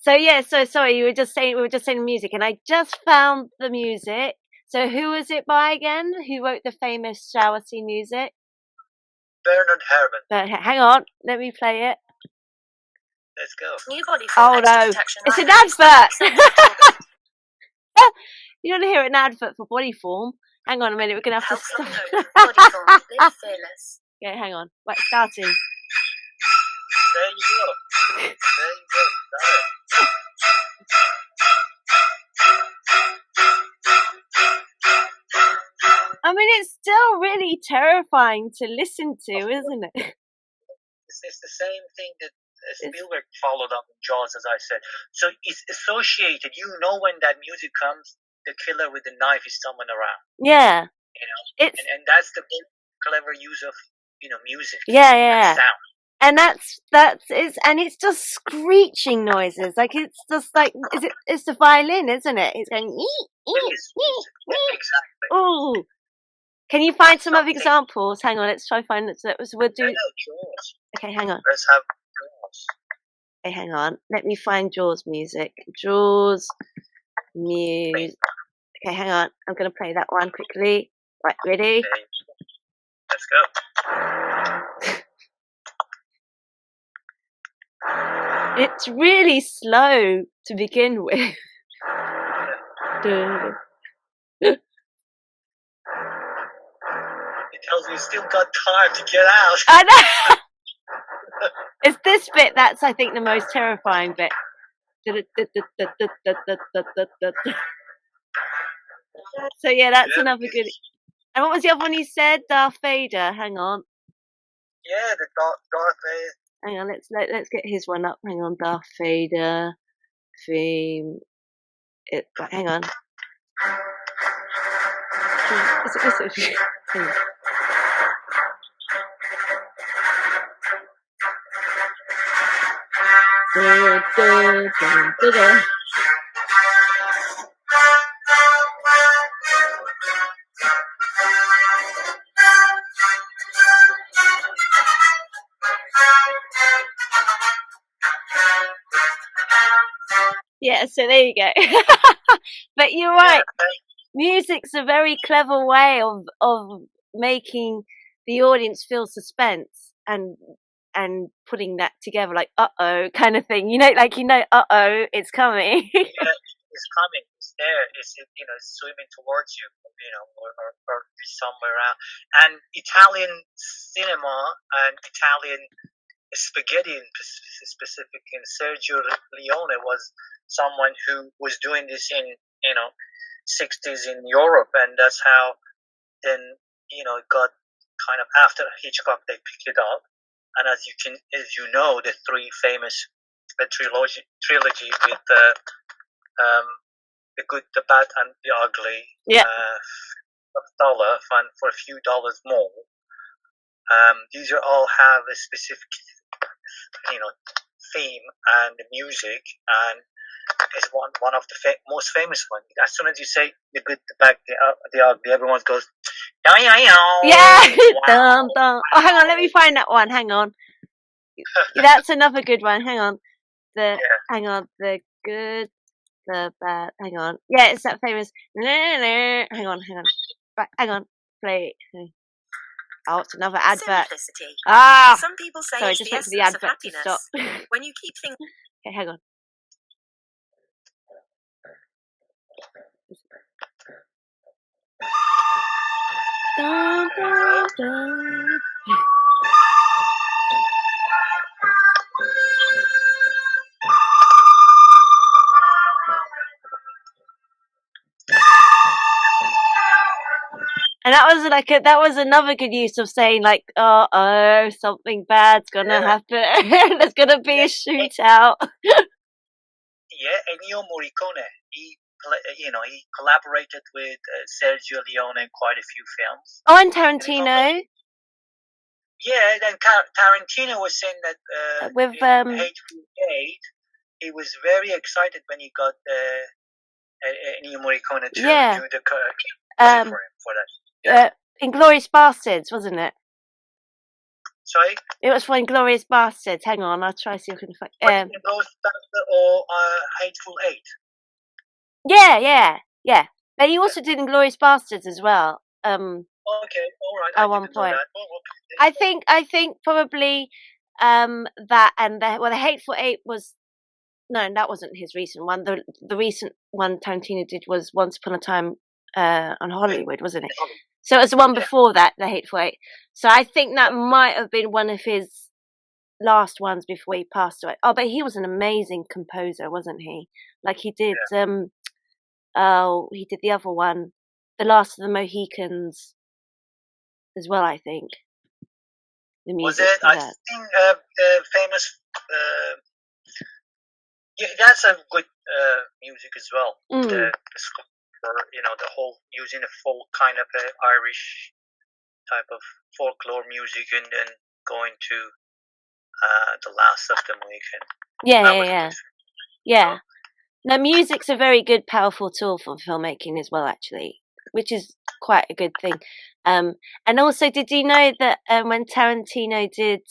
So yeah, so sorry, we were just saying music, and I just found the music. So who was it by again? Who wrote the famous shower scene music? Bernard Herrmann. But hang on, let me play it. Let's go. New body form Oh no, protection it's an library. advert. You want to hear an advert for body form? Hang on a minute, we're gonna have to Helps stop. body form live fearless. Yeah, hang on. Right, starting. There you go. There you go. Got it. I mean, it's still really terrifying to listen to, isn't it? It's the same thing that Spielberg followed up in Jaws, as I said. So it's associated. You know when that music comes, the killer with the knife is someone around. Yeah. You know, It's and that's the big clever use of music. yeah, yeah. And sound. And it's just screeching noises. Like it's just like it's the violin, isn't it? It's going Exactly. Oh. Can you find some other examples? Hang on, let's try find it. So we'll do. Jaws. Okay, hang on. Let's have Jaws. Okay, hang on. Let me find Jaws music. Jaws music. Okay, hang on. I'm gonna play that one quickly. Right, ready? Let's go. It's really slow to begin with. It tells you still got time to get out. I know. It's this bit that's, I think, the most terrifying bit. So yeah, that's another good. And what was the other one you said? Darth Vader. Hang on. Yeah, the Darth Vader. Hang on, let's get his one up. Hang on, Darth Vader theme. Hang on. Hang on. Yeah, so there you go. But you're right. Music's a very clever way of making the audience feel suspense and putting that together, like uh-oh kind of thing. Uh-oh, it's coming. Yeah, it's coming. It's there. It's swimming towards you. Or somewhere around. And Italian cinema and Italian spaghetti in specific, and Sergio Leone was someone who was doing this in 60s in Europe, and that's how then it got kind of after Hitchcock they picked it up, and as you know, the three famous trilogy with the good, the bad, and the ugly. Yeah. $1 for a few dollars more. These are all have a specific theme and the music, and is one of the most famous ones. As soon as you say the good, the bad, the ugly, everyone goes yeah. Dun, dun. Oh, hang on, let me find that one. Hang on, that's another good one. Hang on, hang on, the good, the bad. Hang on, yeah, it's that famous. Hang on, hang on, play it. Oh, it's another advert. Simplicity. Ah! Some people say Sorry, it's just the wait for the essence of advert to happiness. stop. When you keep thinking. Okay, hang on. Dun, dun, dun. And that was another good use of saying like, oh, something bad's gonna happen. There's gonna be a shootout. Yeah, Ennio Morricone. He collaborated with Sergio Leone in quite a few films. Oh, and Tarantino. Yeah, then Tarantino was saying that with Hateful Eight, he was very excited when he got Ennio Morricone to do the for him for that. Inglourious Bastards, wasn't it? Sorry? It was for Inglorious Bastards. Hang on, I'll try to see if I can find. Inglourious Bastard or Hateful Eight? Yeah. But he also did Inglorious Bastards as well. Okay, all right. At I one didn't know point. that. Oh, okay. I think probably that and the Hateful Eight was that wasn't his recent one. The recent one Tarantino did was Once Upon a Time on Hollywood, wasn't it? So it was the one before that, the Hateful Eight. So I think that might have been one of his last ones before he passed away. Oh, but he was an amazing composer, wasn't he? Like he did he did the other one, The Last of the Mohicans as well, I think. The music Was it? for I that. think the famous. Yeah, that's a good music as well. The score, the whole using a folk kind of Irish type of folklore music, and then going to the Last of the Mohican. Yeah. Now, music's a very good, powerful tool for filmmaking as well, actually, which is quite a good thing. And also, did you know that when Tarantino did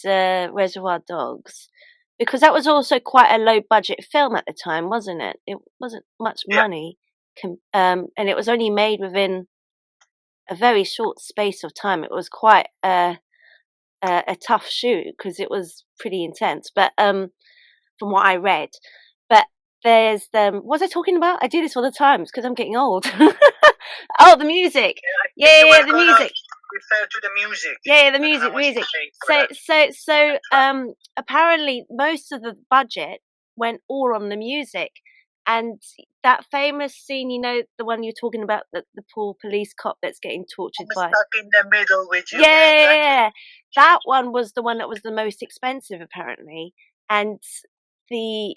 Reservoir Dogs, because that was also quite a low-budget film at the time, wasn't it? It wasn't much money, and it was only made within a very short space of time. It was quite a tough shoot because it was pretty intense. But from what I read, but there's what was I talking about? I do this all the time because I'm getting old. Oh, the music. Yeah, the music. Refer to the music. Yeah, the music. So apparently most of the budget went all on the music. And that famous scene, the one you're talking about, the poor police cop that's getting tortured by. Stuck in the middle with you. Yeah. That one was the one that was the most expensive, apparently. And the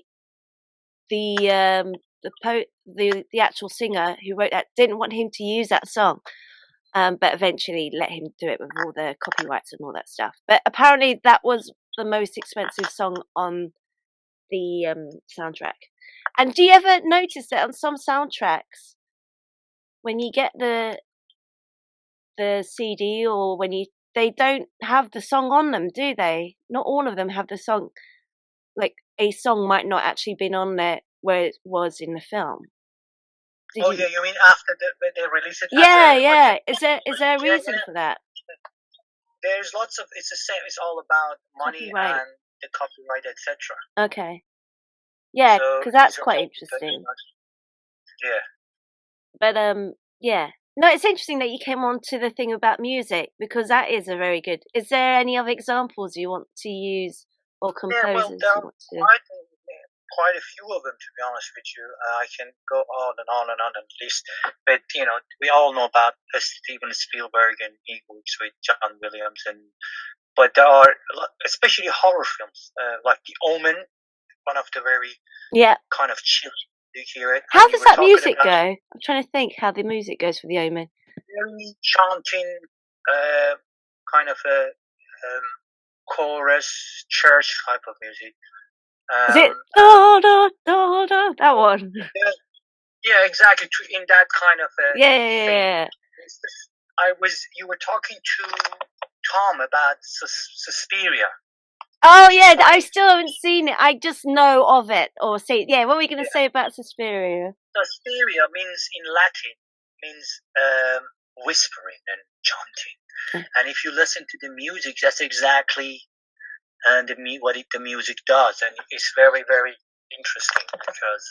actual singer who wrote that didn't want him to use that song, but eventually let him do it with all the copyrights and all that stuff. But apparently that was the most expensive song on the soundtrack. And do you ever notice that on some soundtracks, when you get the CD or they don't have the song on them, do they? Not all of them have the song. Like a song might not actually been on there where it was in the film. Yeah, you mean after they release it? Yeah. Is there a reason for that? There's lots of. It's the same. It's all about money and the copyright, etc. Okay. Yeah, because that's quite interesting. Yeah. But yeah. No, it's interesting that you came on to the thing about music because that is a very good. Is there any other examples you want to use or composers you want to? Quite a few of them, to be honest with you. I can go on and on and on the list, but we all know about Steven Spielberg, and he works with John Williams, but there are especially horror films like The Omen, one of the very kind of chill. You hear it. How does that music go? I'm trying to think how the music goes for The Omen. Very chanting, kind of a chorus, church type of music. Is it da da da da that one? Yeah, exactly. In that kind of yeah. You were talking to Tom about Suspiria. Oh yeah, I still haven't seen it. I just know of it or see it. Yeah, what were we going to say about Suspiria? Suspiria means in Latin whispering and chanting, and if you listen to the music, that's exactly what the music does, and it's very, very interesting because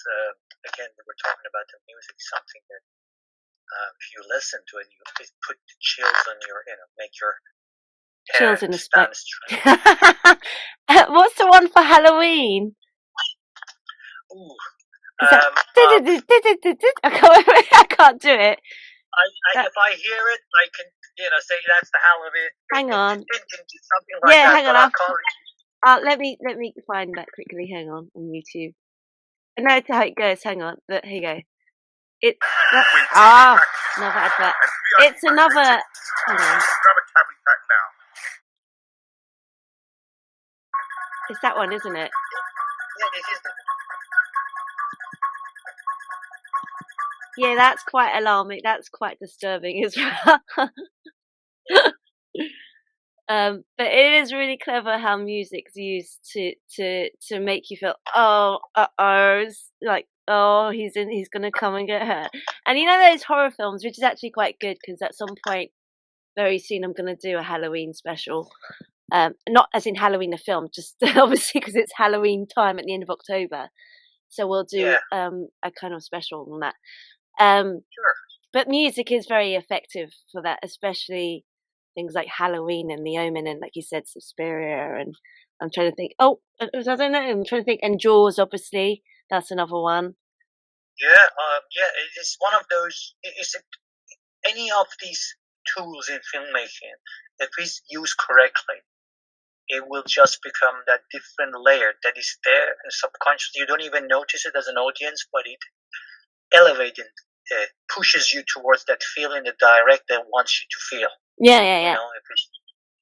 again, we were talking about the music, something that if you listen to it, it put the chills on your, make your hair chills in the stand straight. What's the one for Halloween? Ooh, I can't do it. If I hear it, I can, say that's the Halloween. Hang on. Something like that, hang on. Let me find that quickly. Hang on YouTube. I know how it goes. Hang on. But here you go. It's another advert. It's another. Hang on. Grab a tablet pack now. It's that one, isn't it? Yeah, this is the. Yeah, that's quite alarming. That's quite disturbing as well. But it is really clever how music's used to make you feel, oh, like, oh, he's gonna come and get her. And you know those horror films, which is actually quite good because at some point very soon I'm gonna do a Halloween special. Not as in Halloween the film, just obviously because it's Halloween time at the end of October. So we'll do a kind of special on that. Sure. But music is very effective for that, especially things like Halloween and The Omen and, like you said, Suspiria. And I'm trying to think. Oh, I don't know. I'm trying to think. And Jaws, obviously, that's another one. Yeah, it is one of those. Is it any of these tools in filmmaking? If it's used correctly, it will just become that different layer that is there and subconscious. You don't even notice it as an audience, but it elevates and pushes you towards that feeling the director wants you to feel. Yeah. You know,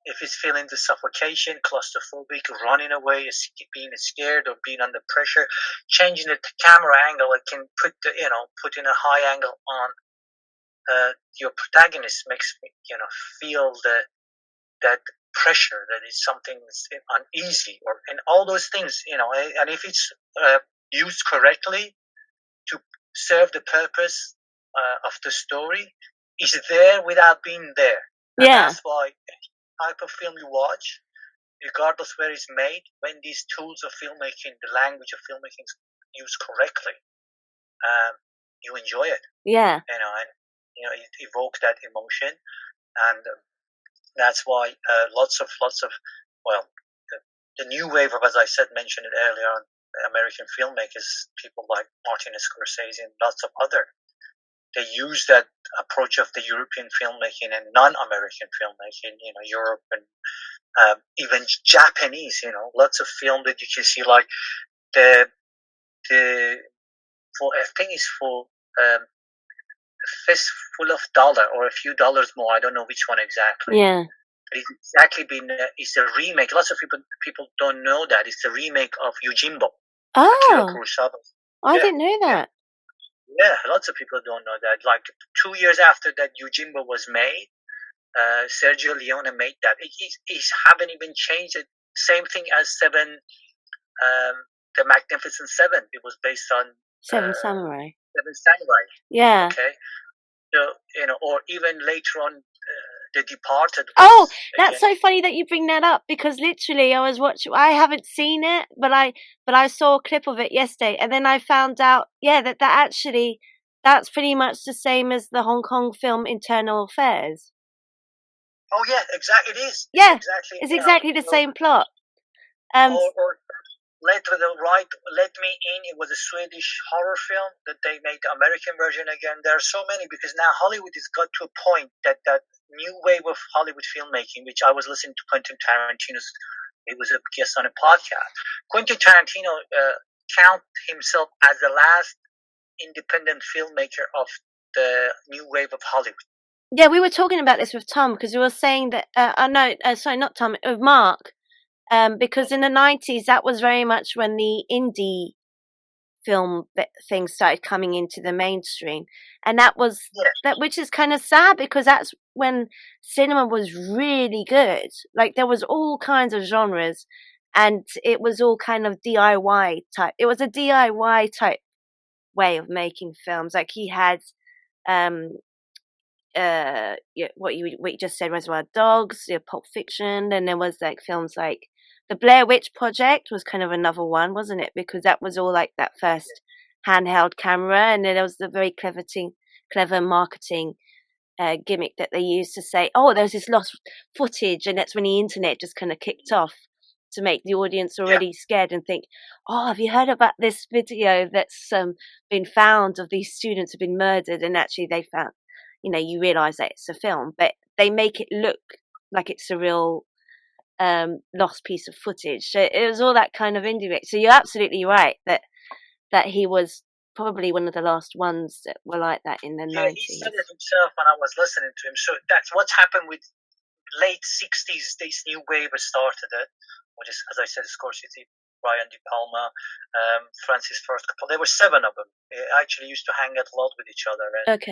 if it's feeling the suffocation, claustrophobic, running away, being scared or being under pressure, changing the camera angle, it can put in a high angle on your protagonist, makes me feel that pressure, that is something uneasy, and all those things, and if it's used correctly to serve the purpose of the story, is there without being there. And that's why any type of film you watch, regardless where it's made, when these tools of filmmaking, the language of filmmaking is used correctly, you enjoy it. Yeah. And it evokes that emotion, and that's why lots of the new wave of, as I said, mentioned it earlier on, American filmmakers, people like Martin Scorsese and lots of other, they use that approach of the European filmmaking and non-American filmmaking, Europe and even Japanese, lots of film that you can see, like I think it's for a fistful of dollar or a few dollars more. I don't know which one exactly. Yeah. But it's exactly it's a remake. Lots of people don't know that it's a remake of Yojimbo. Akira Kurosawa. I didn't know that. Yeah, lots of people don't know that. Like 2 years after that Yojimbo was made, Sergio Leone made that. He's haven't even changed it. Same thing as the Magnificent Seven. It was based on Seven Samurai. Seven Samurai. Yeah. Okay. So or even later on, The Departed. That's so funny that you bring that up, because literally I was watching. I haven't seen it, but I saw a clip of it yesterday, and then I found out, that actually that's pretty much the same as the Hong Kong film Internal Affairs. Oh yeah, exactly. It is. Yeah, it's exactly the same plot. Or Let Me In. It was a Swedish horror film that they made the American version again. There are so many, because now Hollywood has got to a point that new wave of Hollywood filmmaking, which I was listening to Quentin Tarantino's. He was a guest on a podcast. Quentin Tarantino count himself as the last independent filmmaker of the new wave of Hollywood. Yeah, we were talking about this with Tom, because we were saying that. Sorry, not Tom. With Mark. Because in the 90s, that was very much when the indie film things started coming into the mainstream, and that was which is kind of sad, because that's when cinema was really good. Like, there was all kinds of genres, and it was all kind of DIY type. It was a DIY type way of making films. Like, he had what you just said, Reservoir Dogs, Pulp Fiction, and there was like films like the Blair Witch Project was kind of another one, wasn't it? Because that was all like that first handheld camera, and then there was the very clever marketing gimmick that they used to say, oh, there's this lost footage, and that's when the internet just kind of kicked off to make the audience already scared and think, oh, have you heard about this video that's been found of these students who've been murdered, and actually they found, you realise that it's a film, but they make it look like it's a real lost piece of footage. So it was all that kind of indirect. So you're absolutely right that he was probably one of the last ones that were like that in the 90s. He said it himself when I was listening to him. So that's what's happened with late 60s. This new wave started it, which is, as I said, Scorsese, Brian De Palma, Francis Ford Coppola. There were 7 of them. They actually used to hang out a lot with each other. And,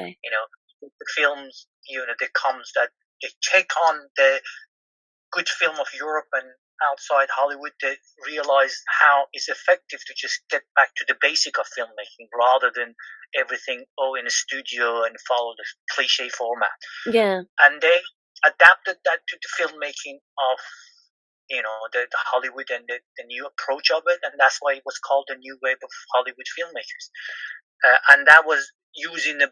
the films, that comes, that they take on the good film of Europe and outside Hollywood, they realized how it's effective to just get back to the basic of filmmaking rather than everything in a studio and follow the cliche format. Yeah. And they adapted that to the filmmaking of the Hollywood and the new approach of it, and that's why it was called the new wave of Hollywood filmmakers. And that was using a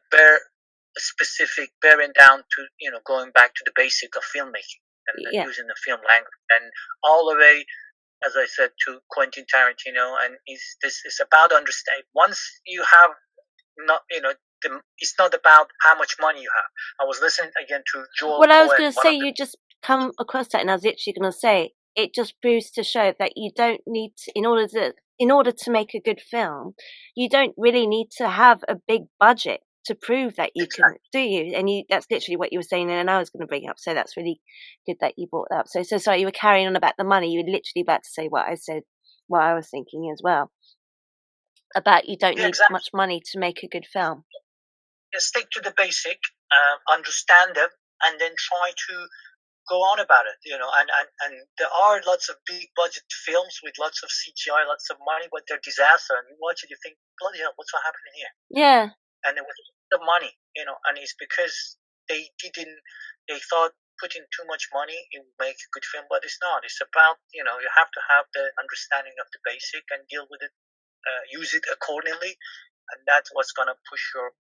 specific bearing down to going back to the basic of filmmaking and using the film language, and all the way, as I said, to Quentin Tarantino. And this is about understanding. Once you have not it's not about how much money you have. I was listening again to Joel Well, I was Cohen, going to say, you just come across that, and I was literally going to say, it just proves to show that you don't need to, in order to make a good film, you don't really need to have a big budget to prove that you can, do you? And that's literally what you were saying, and I was going to bring it up, so that's really good that you brought that up. So sorry, you were carrying on about the money. You were literally about to say what I said, what I was thinking as well, about you don't need much money to make a good film. Stick to the basic, understand them, and then try to go on about it, and there are lots of big budget films with lots of CGI, lots of money, but they're disaster, and you watch it, you think, bloody hell, what's happening here? Yeah. And it was the money, and it's because they thought putting too much money it would make a good film, but it's not. It's about, you have to have the understanding of the basic and deal with it, use it accordingly, and that's what's going to push your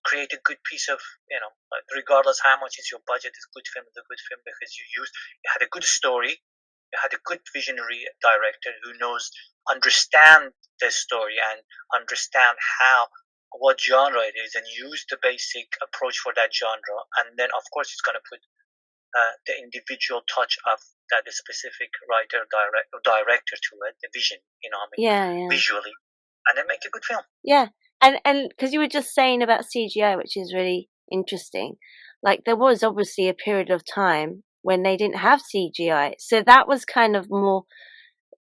create a good piece of, regardless how much is your budget, is good film is a good film because you had a good story, you had a good visionary director who understand the story and understand what genre it is, and use the basic approach for that genre, and then of course it's going to put the individual touch of that specific writer director to it, the vision, visually, and then make a good film. Yeah. And because you were just saying about CGI, which is really interesting, like there was obviously a period of time when they didn't have CGI. So that was kind of more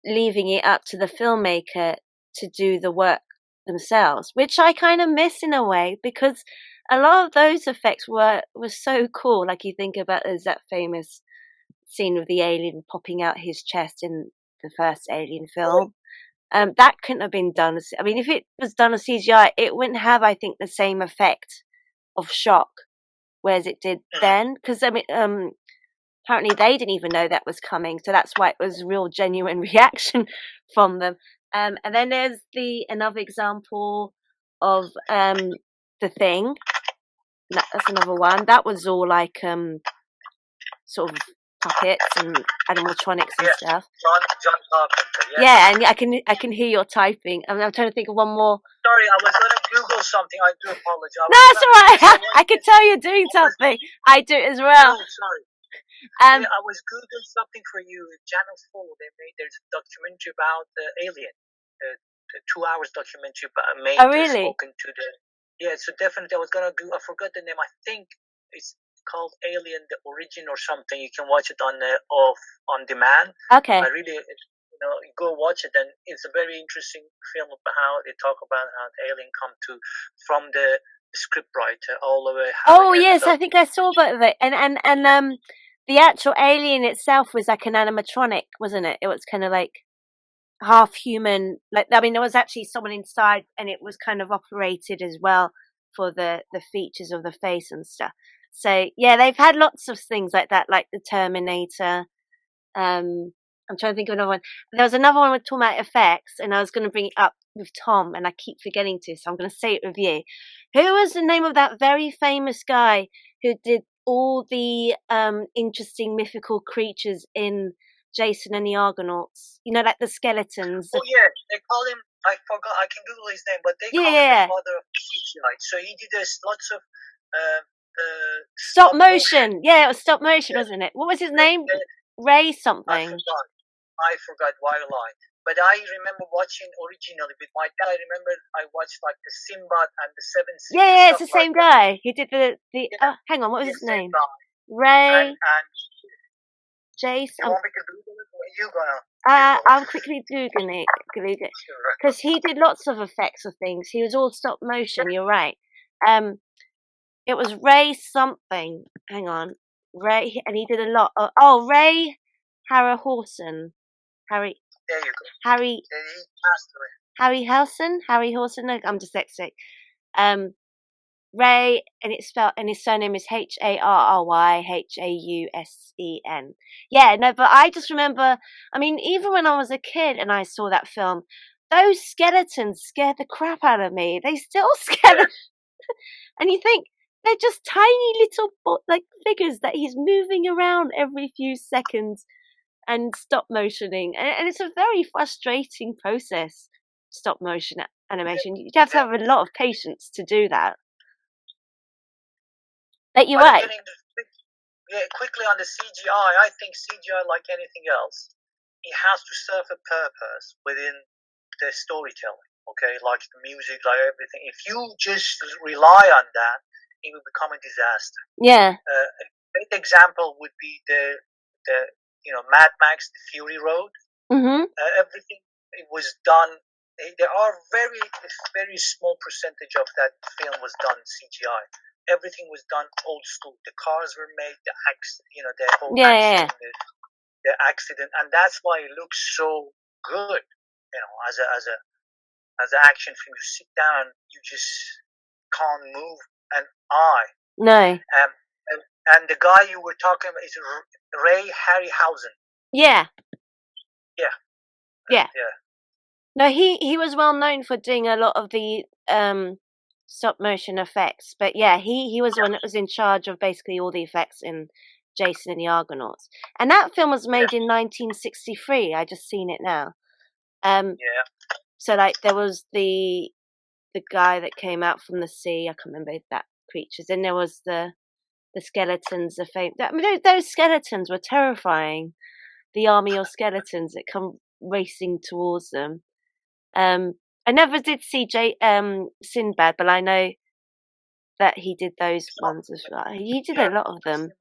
leaving it up to the filmmaker to do the work themselves, which I kind of miss in a way, because a lot of those effects were so cool. Like you think about there's that famous scene of the alien popping out his chest in the first Alien film. That couldn't have been done. I mean, if it was done as CGI, it wouldn't have, I think, the same effect of shock, whereas it did then. Because I mean, apparently they didn't even know that was coming, so that's why it was a real genuine reaction from them. And then there's another example of The Thing. That's another one. That was all like sort of puppets and animatronics and stuff. John Carpenter. Yeah, and I can hear your typing. I'm trying to think of one more. Sorry, I was going to Google something. I do apologize. No, it's all right. I can tell you're doing something. I do it as well. No, sorry. I was Googling something for you. Channel 4, there's a documentary about the Alien. The 2 hours documentary made really? spoken to the. Yeah, so definitely I was going to I forgot the name. I think it's called Alien: The Origin or something. You can watch it on demand. Okay. I really, go watch it, and it's a very interesting film about how they talk about how the alien come from the scriptwriter all the way. Oh yes, I think I saw that of it, and the actual alien itself was like an animatronic, wasn't it? It was kind of like half human. Like, I mean, there was actually someone inside, and it was kind of operated as well for the features of the face and stuff. So yeah, they've had lots of things like that, like the Terminator. I'm trying to think of another one. There was another one with talking about effects, and I was going to bring it up with Tom, and I keep forgetting to, so I'm going to say it with you. Who was the name of that very famous guy who did all the interesting mythical creatures in Jason and the Argonauts? Like the skeletons. Oh yeah, they call him. I forgot. I can Google his name, but they call him the father of CGI. So he did lots of stop motion. Yeah, it was stop motion, wasn't it? What was his name? Ray something. I forgot why lie. But I remember watching originally with my dad. I remember I watched like the Sinbad and the Seven Seas. Yeah, it's the same guy. He did the. Hang on, what was his name? Ray. And Jason. You want me to Google it, or are you gonna? I'm quickly googling it because he did lots of effects of things. He was all stop motion. You're right. It was Ray something. Hang on. Ray, and he did a lot of, Ray Harryhausen. Harry. There you go. Harry. Yeah, he passed away. Harry Hausen. No, I'm dyslexic. Ray, and it's spelled, and his surname is HARRYHAUSEN. Yeah, no, but I just remember. I mean, even when I was a kid and I saw that film, those skeletons scared the crap out of me. They still scare the. And you think they're just tiny little like figures that he's moving around every few seconds and stop motioning, and it's a very frustrating process. Stop motion animation. You'd have to have a lot of patience to do that. But you're right. Quickly on the CGI, I think CGI, like anything else, it has to serve a purpose within the storytelling. Okay, like the music, like everything. If you just rely on that, it will become a disaster. Yeah. A great example would be the Mad Max, the Fury Road. Mm-hmm. Everything it was done. There are very small percentage of that film was done CGI. Everything was done old school. The cars were made, the whole accident, the accident, and that's why it looks so good. As an action film, you sit down, you just can't move an eye. No. And the guy you were talking about is Ray Harryhausen. Yeah. Yeah. Yeah. No, he was well known for doing a lot of the stop motion effects, but yeah, he was the one that was in charge of basically all the effects in Jason and the Argonauts. And that film was made in 1963. I just seen it now. So like there was the guy that came out from the sea. I can't remember that creatures. And there was the skeletons. Those skeletons were terrifying. The army of skeletons that come racing towards them. I never did see Sinbad, but I know that he did those ones as well. He did a lot of them.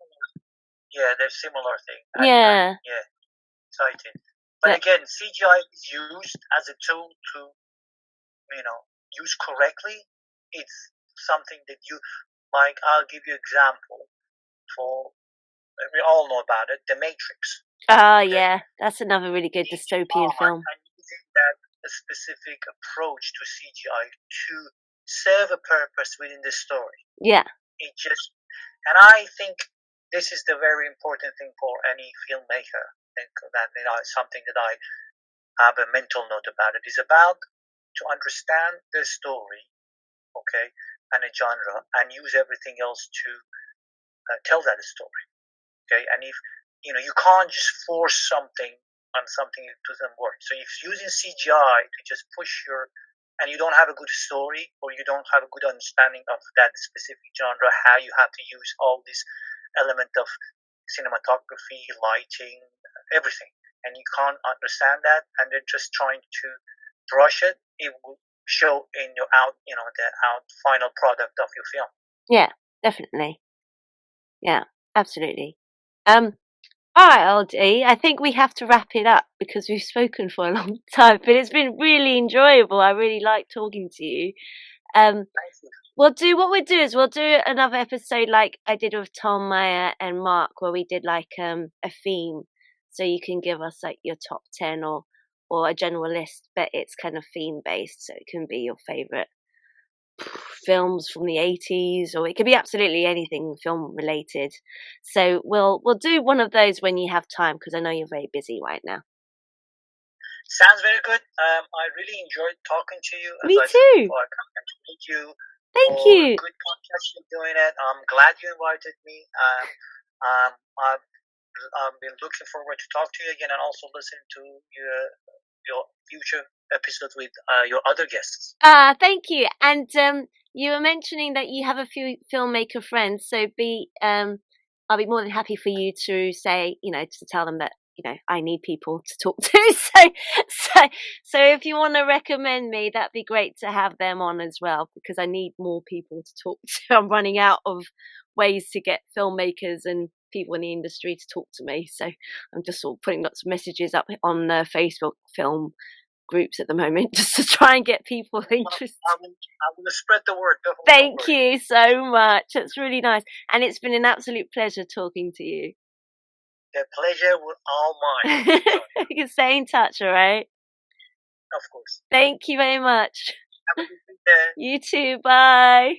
Yeah, they're similar things. Yeah. Exciting. But again, CGI is used as a tool to, use correctly. It's something that like, I'll give you an example. We all know about it, The Matrix. Yeah, that's another really good dystopian film. And using that a specific approach to CGI to serve a purpose within the story. Yeah. And I think this is the very important thing for any filmmaker. And that something that I have a mental note about. It is about to understand the story, okay, and a genre, and use everything else to tell that story, okay. And if you can't just force something on something that doesn't work. So if using CGI to just push and you don't have a good story, or you don't have a good understanding of that specific genre, how you have to use all this element of cinematography, lighting, everything, and you can't understand that, and they're just trying to brush it, it will show in the final product of your film. Yeah, definitely. Yeah, absolutely. All right, LD, I think we have to wrap it up because we've spoken for a long time, but it's been really enjoyable. I really like talking to you. We'll do another episode like I did with Tom, Maya, and Mark, where we did like a theme, so you can give us like your top 10 or a general list, but it's kind of theme based, so it can be your favorite films from the 80s, or it could be absolutely anything film related. So we'll do one of those when you have time, because I know you're very busy right now. Sounds very good. I really enjoyed talking to you. Me too. I can't meet you. Thank you. Good podcast you're doing it. I'm glad you invited me. I've been looking forward to talk to you again, and also listen to your future episodes with your other guests. Thank you. And you were mentioning that you have a few filmmaker friends, so I'll be more than happy for you to say, to tell them that I need people to talk to. So if you want to recommend me, that'd be great to have them on as well, because I need more people to talk to. I'm running out of ways to get filmmakers and people in the industry to talk to me. So I'm just sort of putting lots of messages up on Facebook film groups at the moment just to try and get people interested. I will spread the word. Thank you so much. That's really nice. And it's been an absolute pleasure talking to you. The pleasure was all mine. You can stay in touch, all right? Of course. Thank you very much. Have a good day. You too. Bye.